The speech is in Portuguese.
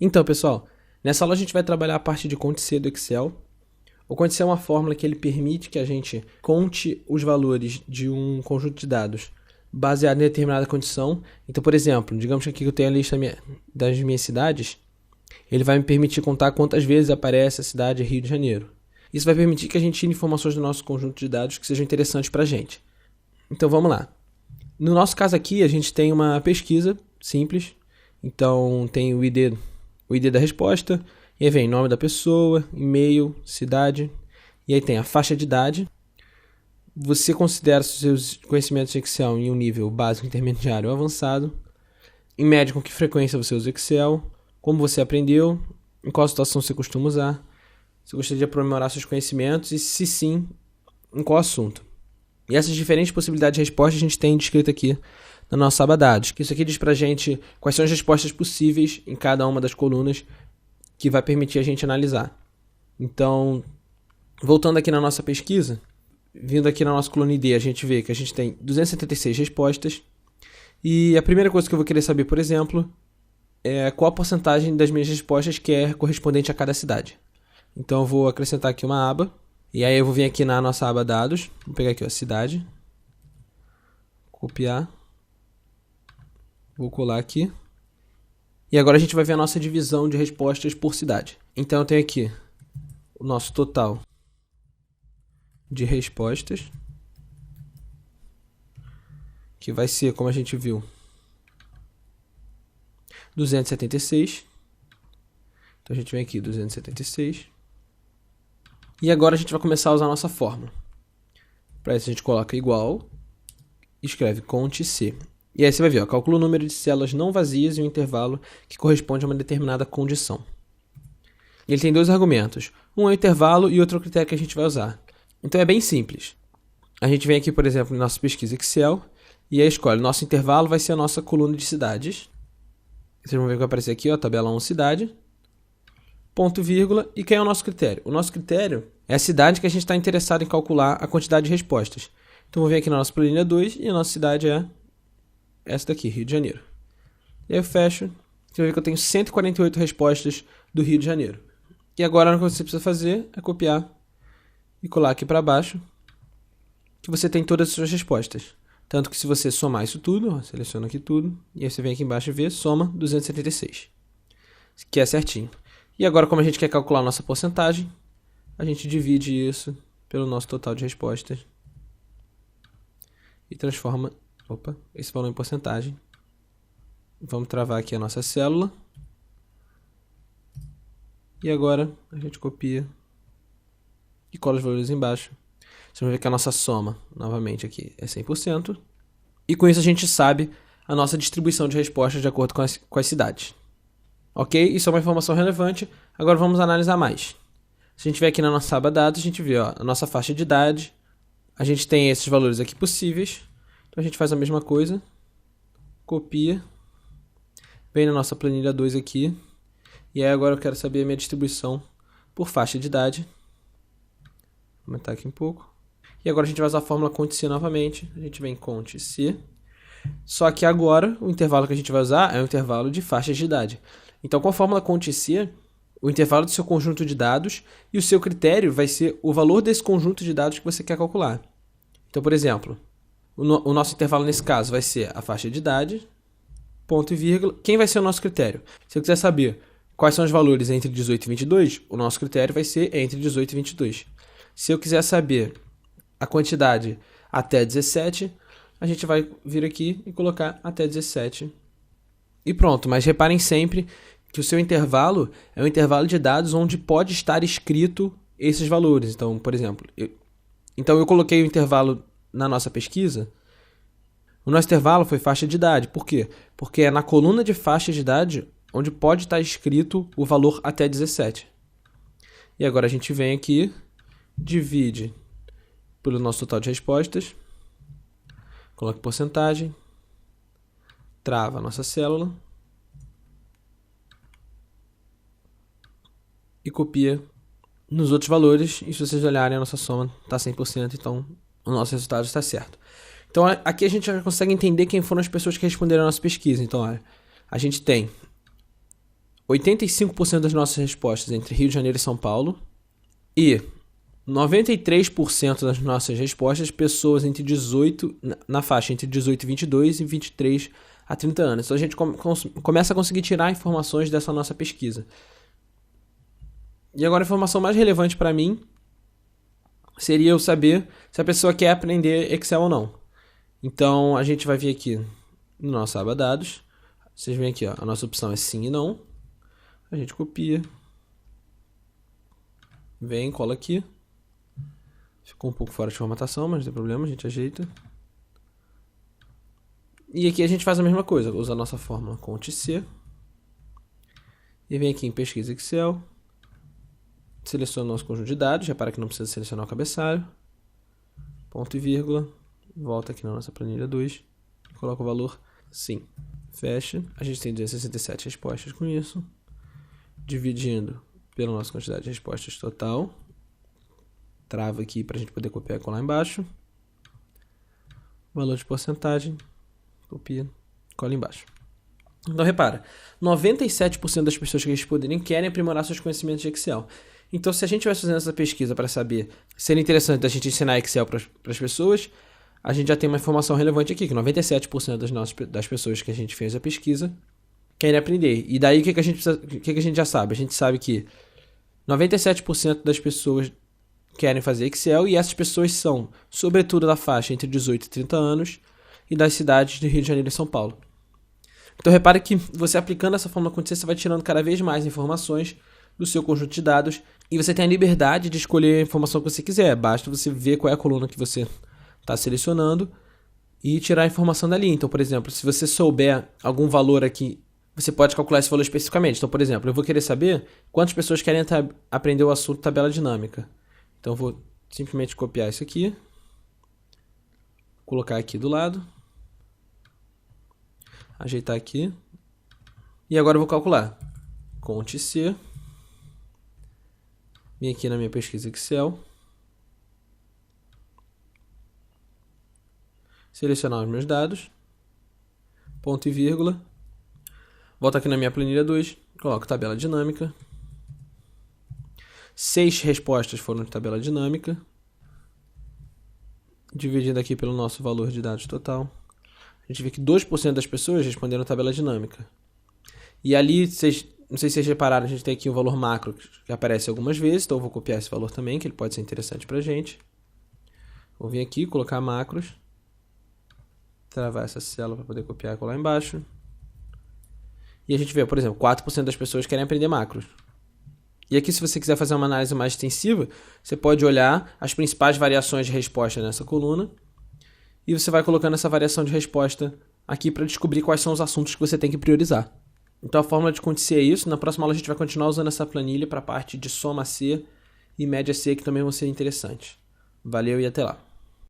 Então, pessoal, nessa aula a gente vai trabalhar a parte de conte C do Excel. O conte C é uma fórmula que ele permite que a gente conte os valores de um conjunto de dados baseado em determinada condição. Então, por exemplo, digamos que aqui eu tenho a lista das minhas cidades, ele vai me permitir contar quantas vezes aparece a cidade Rio de Janeiro. Isso vai permitir que a gente tire informações do nosso conjunto de dados que sejam interessantes para a gente. Então, vamos lá. No nosso caso aqui, a gente tem uma pesquisa simples. Então, tem o ID da resposta, e aí vem nome da pessoa, e-mail, cidade, e aí tem a faixa de idade. Você considera seus conhecimentos de Excel em um nível básico, intermediário ou avançado. Em média, com que frequência você usa o Excel, como você aprendeu, em qual situação você costuma usar, se gostaria de aprimorar seus conhecimentos e, se sim, em qual assunto. E essas diferentes possibilidades de resposta a gente tem descrito aqui na nossa aba dados, que isso aqui diz pra gente quais são as respostas possíveis em cada uma das colunas que vai permitir a gente analisar. Então, voltando aqui na nossa pesquisa, vindo aqui na nossa coluna ID, a gente vê que a gente tem 276 respostas, e a primeira coisa que eu vou querer saber, por exemplo, é qual a porcentagem das minhas respostas que é correspondente a cada cidade. Então eu vou acrescentar aqui uma aba, e aí eu vou vir aqui na nossa aba dados, vou pegar aqui a cidade, copiar, vou colar aqui. E agora a gente vai ver a nossa divisão de respostas por cidade. Então eu tenho aqui o nosso total de respostas, que vai ser, como a gente viu, 276. Então a gente vem aqui, 276. E agora a gente vai começar a usar a nossa fórmula. Para isso a gente coloca igual, escreve conte C. E aí você vai ver, calcula o número de células não vazias e o intervalo que corresponde a uma determinada condição. Ele tem dois argumentos. Um é o intervalo e outro é o critério que a gente vai usar. Então é bem simples. A gente vem aqui, por exemplo, na nossa pesquisa Excel, e aí escolhe, nosso intervalo vai ser a nossa coluna de cidades. Vocês vão ver que vai aparecer aqui, ó, tabela 1 cidade, ponto, vírgula, e quem é o nosso critério? O nosso critério é a cidade que a gente está interessado em calcular a quantidade de respostas. Então vou vir aqui na nossa planilha 2 e a nossa cidade é essa daqui, Rio de Janeiro. E aí eu fecho, você vai ver que eu tenho 148 respostas do Rio de Janeiro. E agora o que você precisa fazer é copiar e colar aqui para baixo, que você tem todas as suas respostas. Tanto que se você somar isso tudo, ó, seleciona aqui tudo, e aí você vem aqui embaixo e vê, soma 276, que é certinho. E agora, como a gente quer calcular a nossa porcentagem, a gente divide isso pelo nosso total de respostas e transforma esse valor em porcentagem. Vamos travar aqui a nossa célula. E agora a gente copia e cola os valores embaixo. Vocês vão ver que a nossa soma, novamente aqui, é 100%. E com isso a gente sabe a nossa distribuição de respostas de acordo com as cidades. Ok? Isso é uma informação relevante. Agora vamos analisar mais. Se a gente vier aqui na nossa aba dados, a gente vê a nossa faixa de idade. A gente tem esses valores aqui possíveis. Então a gente faz a mesma coisa. Copia. Vem na nossa planilha 2 aqui. E aí agora eu quero saber a minha distribuição por faixa de idade. Vou aumentar aqui um pouco. E agora a gente vai usar a fórmula conte C novamente. A gente vem conte C. Só que agora o intervalo que a gente vai usar é o intervalo de faixas de idade. Então com a fórmula conte C, o intervalo do seu conjunto de dados e o seu critério vai ser o valor desse conjunto de dados que você quer calcular. Então, por exemplo, o nosso intervalo nesse caso vai ser a faixa de idade, ponto e vírgula. Quem vai ser o nosso critério? Se eu quiser saber quais são os valores entre 18 e 22, o nosso critério vai ser entre 18 e 22. Se eu quiser saber a quantidade até 17, a gente vai vir aqui e colocar até 17. E pronto, mas reparem sempre que o seu intervalo é um intervalo de dados onde pode estar escrito esses valores. Então, por exemplo, eu coloquei o intervalo na nossa pesquisa. O nosso intervalo foi faixa de idade. Por quê? Porque é na coluna de faixa de idade onde pode estar escrito o valor até 17. E agora a gente vem aqui, divide pelo nosso total de respostas, coloca porcentagem, trava a nossa célula e copia nos outros valores. E se vocês olharem, a nossa soma está 100%, então o nosso resultado está certo. Então aqui a gente já consegue entender quem foram as pessoas que responderam a nossa pesquisa. Então olha, a gente tem 85% das nossas respostas entre Rio de Janeiro e São Paulo e 93% das nossas respostas pessoas entre 18, na faixa entre 18 e 22 e 23 a 30 anos. Então a gente começa a conseguir tirar informações dessa nossa pesquisa. E agora a informação mais relevante para mim seria eu saber se a pessoa quer aprender Excel ou não. Então a gente vai vir aqui no nosso aba dados. Vocês veem aqui, ó, a nossa opção é sim e não. A gente copia. Vem, cola aqui. Ficou um pouco fora de formatação, mas não tem problema, a gente ajeita. E aqui a gente faz a mesma coisa, usa a nossa fórmula Ctrl+C. E vem aqui em pesquisa Excel. Seleciona o nosso conjunto de dados, repara que não precisa selecionar o cabeçalho. Ponto e vírgula. Volta aqui na nossa planilha 2. Coloca o valor sim. Fecha. A gente tem 267 respostas com isso. Dividindo pela nossa quantidade de respostas total. Trava aqui para a gente poder copiar e colar embaixo. Valor de porcentagem. Copia, cola embaixo. Então repara, 97% das pessoas que responderem querem aprimorar seus conhecimentos de Excel. Então se a gente vai fazendo essa pesquisa para saber se seria interessante a gente ensinar Excel para as pessoas, a gente já tem uma informação relevante aqui, que 97% das pessoas que a gente fez a pesquisa querem aprender. E daí o que a gente já sabe? A gente sabe que 97% das pessoas querem fazer Excel e essas pessoas são, sobretudo, da faixa entre 18 e 30 anos e das cidades de Rio de Janeiro e São Paulo. Então repare que você aplicando essa fórmula quântica, você vai tirando cada vez mais informações do seu conjunto de dados e você tem a liberdade de escolher a informação que você quiser. Basta você ver qual é a coluna que você está selecionando e tirar a informação dali. Então, por exemplo, se você souber algum valor aqui, você pode calcular esse valor especificamente. Então, por exemplo, eu vou querer saber quantas pessoas querem aprender o assunto tabela dinâmica. Então, eu vou simplesmente copiar isso aqui, colocar aqui do lado, ajeitar aqui, e agora eu vou calcular. Ctrl+C, vim aqui na minha pesquisa Excel, selecionar os meus dados, ponto e vírgula, volto aqui na minha planilha 2, coloco tabela dinâmica, 6 respostas foram de tabela dinâmica, dividindo aqui pelo nosso valor de dados total. A gente vê que 2% das pessoas responderam tabela dinâmica. E ali, não sei se vocês repararam, a gente tem aqui o valor macro que aparece algumas vezes, então eu vou copiar esse valor também, que ele pode ser interessante pra gente. Vou vir aqui, colocar macros, travar essa célula para poder copiar e colar embaixo. E a gente vê, por exemplo, 4% das pessoas querem aprender macros. E aqui, se você quiser fazer uma análise mais extensiva, você pode olhar as principais variações de resposta nessa coluna e você vai colocando essa variação de resposta aqui para descobrir quais são os assuntos que você tem que priorizar. Então, a fórmula de Conte C é isso. Na próxima aula, a gente vai continuar usando essa planilha para a parte de soma C e média C, que também vão ser interessantes. Valeu e até lá!